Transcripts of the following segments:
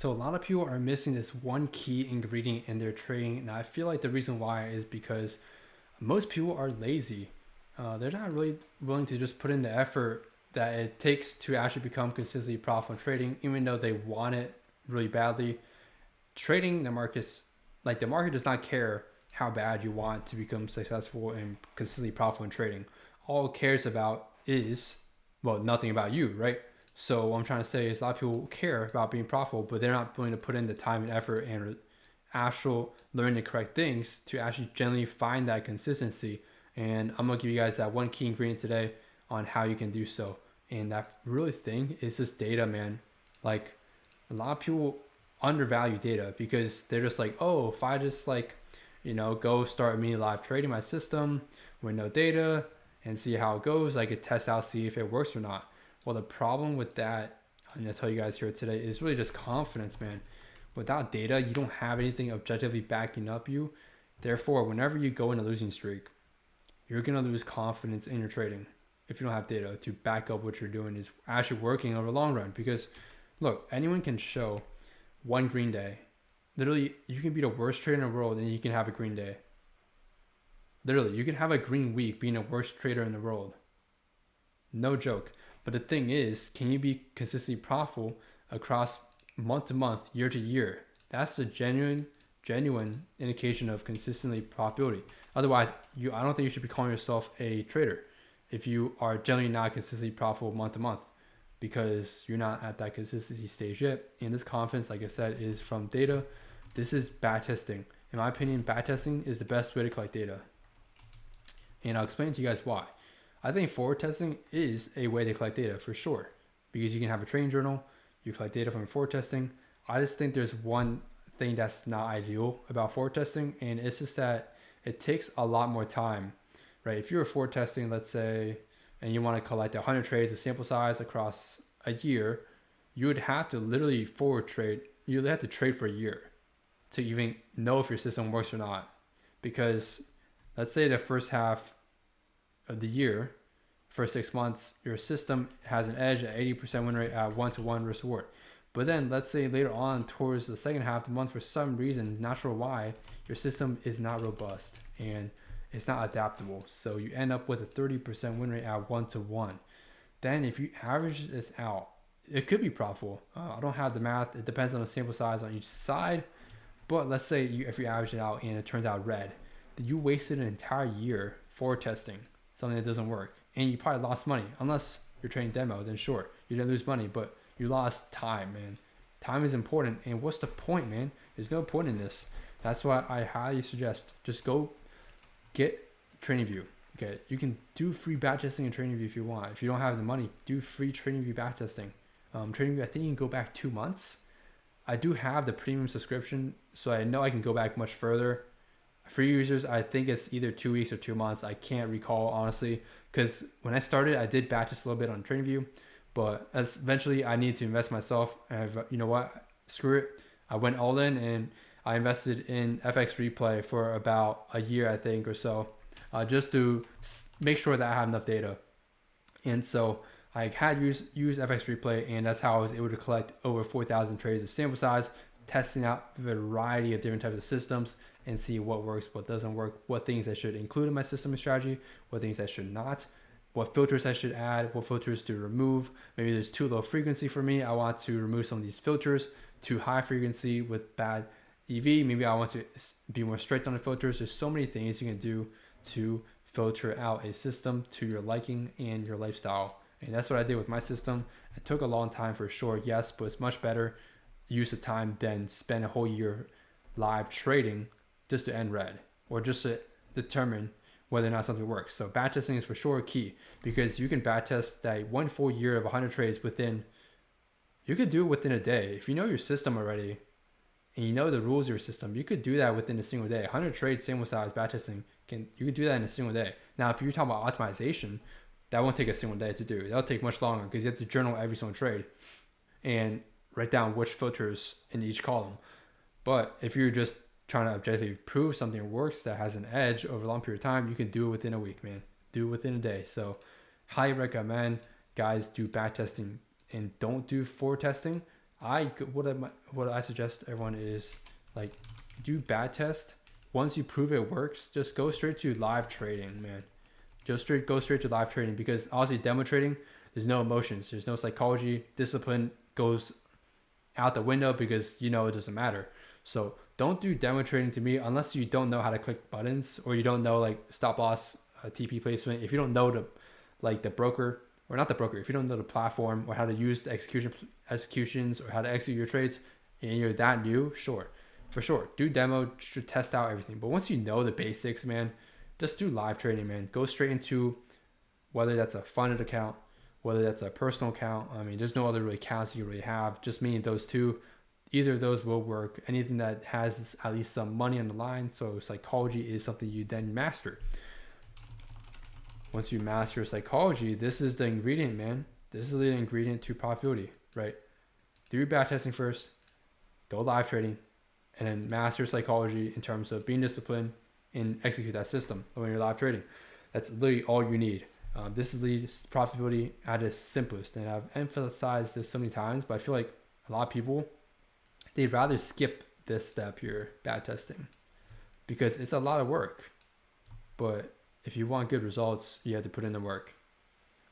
So a lot of people are missing this one key ingredient in their trading, and I feel like the reason why is because most people are lazy. They're not really willing to just put in the effort that it takes to actually become consistently profitable in trading, even though they want it really badly. Trading the markets, like the market does not care how bad you want to become successful and consistently profitable in trading. All it cares about is, well, nothing about you, right? So what I'm trying to say is a lot of people care about being profitable, but they're not willing to put in the time and effort and actual learn the correct things to actually generally find that consistency. And I'm gonna give you guys that one key ingredient today on how you can do so. And that really thing is just data, man. Like a lot of people undervalue data because they're just like, oh, if I just like, go start me live trading my system with no data and see how it goes, I could test out, see if it works or not. Well, the problem with that, I'm gonna tell you guys here today, is really just confidence, man. Without data, you don't have anything objectively backing up you. Therefore, whenever you go in a losing streak, you're gonna lose confidence in your trading if you don't have data to back up what you're doing is actually working over the long run. Because look, anyone can show one green day. Literally, you can be the worst trader in the world and you can have a green day. Literally, you can have a green week being the worst trader in the world. No joke. But the thing is, can you be consistently profitable across month to month, year to year? That's the genuine indication of consistently profitability. Otherwise, I don't think you should be calling yourself a trader if you are generally not consistently profitable month to month, because you're not at that consistency stage yet. And this confidence, like I said, is from data. This is back testing. In my opinion, back testing is the best way to collect data. And I'll explain to you guys why. I think forward testing is a way to collect data for sure, because you can have a trading journal, you collect data from forward testing. I just think there's one thing that's not ideal about forward testing, and it's just that it takes a lot more time, right? If you're forward testing, let's say, and you want to collect 100 trades of sample size across a year, you would have to literally forward trade. You'd have to trade for a year to even know if your system works or not. Because let's say the first half of the year, first 6 months, your system has an edge at 80% win rate at 1-to-1 risk reward. But then let's say later on towards the second half of the month, for some reason, not sure why, your system is not robust and it's not adaptable. So you end up with a 30% win rate at 1-to-1. Then if you average this out, it could be profitable. I don't have the math. It depends on the sample size on each side. But let's say if you average it out and it turns out red, then you wasted an entire year for testing something that doesn't work. And you probably lost money. Unless you're trading demo, then sure, you didn't lose money, but you lost time, man. Time is important. And what's the point, man? There's no point in this. That's why I highly suggest just go get TradingView. Okay, you can do free back testing in TradingView if you want. If you don't have the money, do free TradingView back testing. TradingView, I think you can go back 2 months. I do have the premium subscription, so I know I can go back much further. For users, I think it's either 2 weeks or 2 months. I can't recall, honestly, because when I started, I did back test a little bit on TradingView, but eventually I needed to invest myself. And you know what? Screw it. I went all in and I invested in FX Replay for about a year, I think, or so, just to make sure that I have enough data. And so I had used FX Replay, and that's how I was able to collect over 4,000 trades of sample size, testing out a variety of different types of systems and see what works, what doesn't work, what things I should include in my system and strategy, what things I should not, what filters I should add, what filters to remove. Maybe there's too low frequency for me. I want to remove some of these filters. Too high frequency with bad EV. Maybe I want to be more strict on the filters. There's so many things you can do to filter out a system to your liking and your lifestyle. And that's what I did with my system. It took a long time for sure, yes, but it's much better use of time than spend a whole year live trading just to end red or just to determine whether or not something works. So back testing is for sure key, because you can back test that one full year of 100 trades you could do it within a day. If you know your system already and you know the rules of your system, you could do that within a single day. 100 trades, sample size, back testing, you could do that in a single day. Now, if you're talking about optimization, that won't take a single day to do. That'll take much longer because you have to journal every single trade and write down which filters in each column. But if you're just trying to objectively prove something works that has an edge over a long period of time, you can do it within a week, man. Do it within a day. So highly recommend guys do back testing and don't do forward testing. What I suggest to everyone is like do bad test. Once you prove it works, just go straight to live trading, man. Just go straight to live trading, because honestly, demo trading, there's no emotions, there's no psychology, discipline goes out the window because you know it doesn't matter. So don't do demo trading to me unless you don't know how to click buttons, or you don't know like stop loss, TP placement. If you don't know the broker, or not the broker, if you don't know the platform or how to use the executions or how to execute your trades, and you're that new, sure, for sure, do demo to test out everything. But once you know the basics, man, just do live trading, man. Go straight into whether that's a funded account, whether that's a personal account. I mean, there's no other really accounts you really have, just meaning those two. Either of those will work. Anything that has at least some money on the line. So psychology is something you then master. Once you master psychology, this is the ingredient, man. This is the ingredient to profitability, right? Do your back testing first, go live trading, and then master psychology in terms of being disciplined and execute that system when you're live trading. That's literally all you need. This is the profitability at its simplest, and I've emphasized this so many times, but I feel like a lot of people, they'd rather skip this step here, bad testing, because it's a lot of work. But if you want good results, you have to put in the work.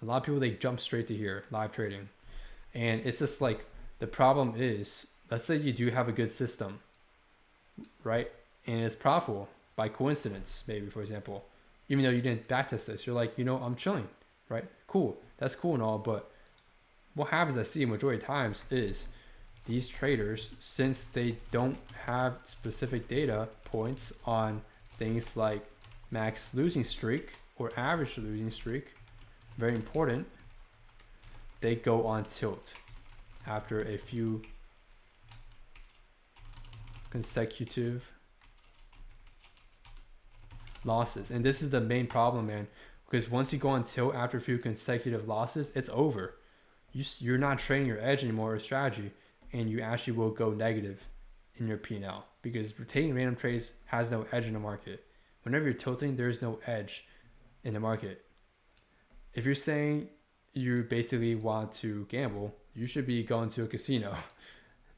A lot of people, they jump straight to here, live trading. And it's just like, the problem is, let's say you do have a good system, right? And it's profitable by coincidence, maybe, for example. Even though you didn't backtest this, you're like, I'm chilling, right? Cool. That's cool and all. But what happens, I see majority of times, is these traders, since they don't have specific data points on things like max losing streak or average losing streak, very important, they go on tilt after a few consecutive losses. And this is the main problem, man, because once you go on tilt after a few consecutive losses, it's over. You're not trading your edge anymore or strategy, and you actually will go negative in your P&L, because taking random trades has no edge in the market. Whenever you're tilting, there's no edge in the market. If you're saying you basically want to gamble, you should be going to a casino.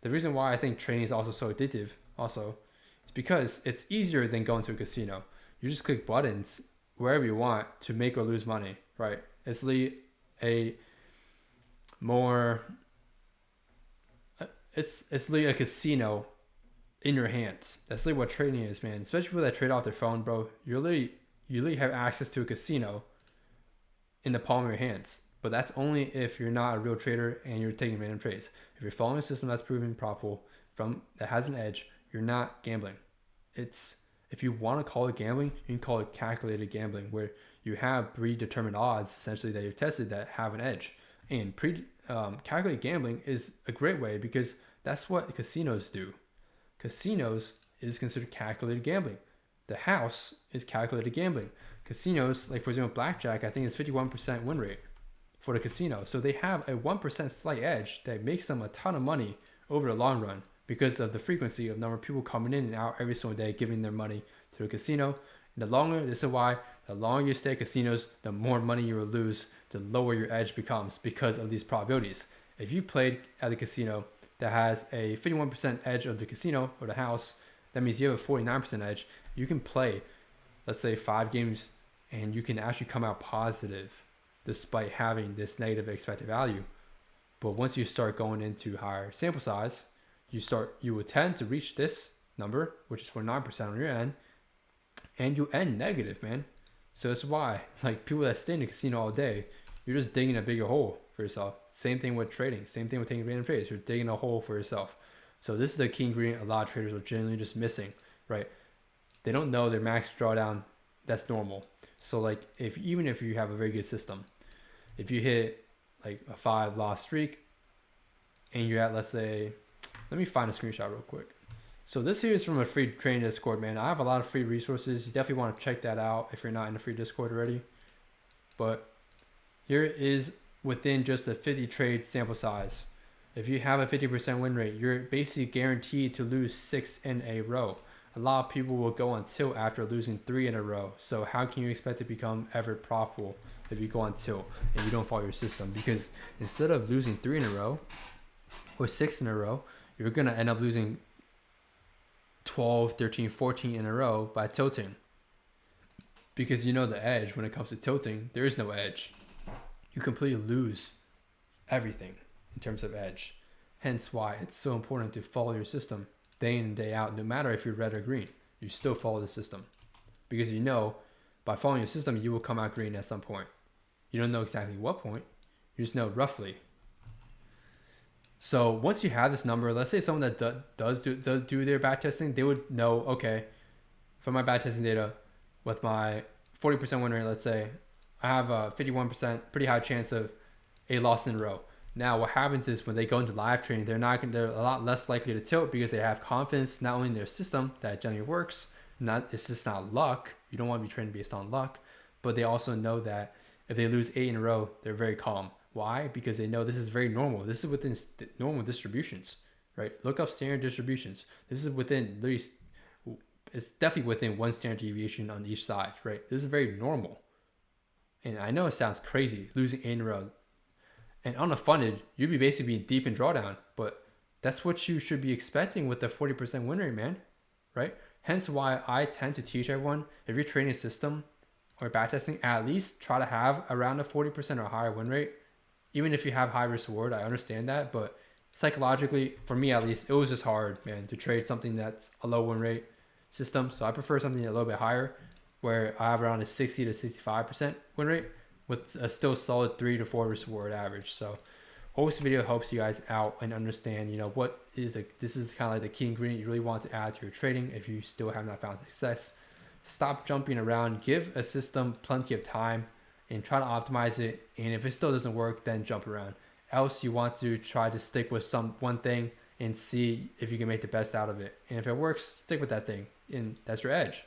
The reason why I think trading is also so addictive also is because it's easier than going to a casino. You just click buttons wherever you want to make or lose money, right? It's literally a more, it's literally a casino in your hands. That's literally what trading is, man. Especially people that trade off their phone, bro. You literally have access to a casino in the palm of your hands. But that's only if you're not a real trader and you're taking random trades. If you're following a system that's proven profitable, that has an edge, you're not gambling. If you want to call it gambling, you can call it calculated gambling, where you have predetermined odds essentially that you've tested that have an edge. And calculated gambling is a great way, because that's what casinos do. Casinos is considered calculated gambling. The house is calculated gambling. Casinos, like for example, blackjack, I think it's 51% win rate for the casino. So they have a 1% slight edge that makes them a ton of money over the long run, because of the frequency of number of people coming in and out every single day, giving their money to a casino. And this is why the longer you stay at casinos, the more money you will lose, the lower your edge becomes because of these probabilities. If you played at a casino that has a 51% edge of the casino or the house, that means you have a 49% edge. You can play, let's say 5 games, and you can actually come out positive despite having this negative expected value. But once you start going into higher sample size, you would tend to reach this number, which is 49% on your end, and you end negative, man. So that's why, like, people that stay in the casino all day, you're just digging a bigger hole for yourself. Same thing with trading. Same thing with taking random trades. You're digging a hole for yourself. So this is the key ingredient a lot of traders are generally just missing, right? They don't know their max drawdown. That's normal. So like, even if you have a very good system, if you hit like a 5 loss streak and you're at, let's say, let me find a screenshot real quick. So this here is from a free training Discord, man. I have a lot of free resources. You definitely want to check that out if you're not in the free Discord already. But here is within just a 50 trade sample size. If you have a 50% win rate, you're basically guaranteed to lose 6 in a row. A lot of people will go on tilt after losing 3 in a row. So how can you expect to become ever profitable if you go on tilt and you don't follow your system? Because instead of losing 3 in a row, or 6 in a row, you're going to end up losing 12, 13, 14 in a row by tilting. Because you know the edge, when it comes to tilting, there is no edge. You completely lose everything in terms of edge. Hence why it's so important to follow your system day in and day out, no matter if you're red or green. You still follow the system. Because you know, by following your system, you will come out green at some point. You don't know exactly what point, you just know roughly. So once you have this number, let's say someone that does do their back testing, they would know, okay, from my back testing data, with my 40% win rate, let's say, I have a 51% pretty high chance of a loss in a row. Now, what happens is when they go into live training, they're a lot less likely to tilt because they have confidence not only in their system that it generally works, it's just not luck. You don't want to be trained based on luck, but they also know that if they lose 8 in a row, they're very calm. Why? Because they know this is very normal. This is within normal distributions, right? Look up standard distributions. This is within, at least, it's definitely within one standard deviation on each side, right? This is very normal. And I know it sounds crazy, losing 8 in a row. And unfunded, you'd be basically deep in drawdown, but that's what you should be expecting with the 40% win rate, man, right? Hence why I tend to teach everyone, if you're training a system or backtesting, at least try to have around a 40% or higher win rate. Even if you have high risk reward, I understand that, but psychologically, for me at least, it was just hard, man, to trade something that's a low win rate system. So I prefer something a little bit higher, where I have around a 60 to 65% win rate with a still solid 3 to 4 risk reward average. So hope this video helps you guys out and understand, this is kind of like the key ingredient you really want to add to your trading if you still have not found success. Stop jumping around, give a system plenty of time and try to optimize it. And if it still doesn't work, then jump around. Else you want to try to stick with one thing and see if you can make the best out of it. And if it works, stick with that thing. And that's your edge.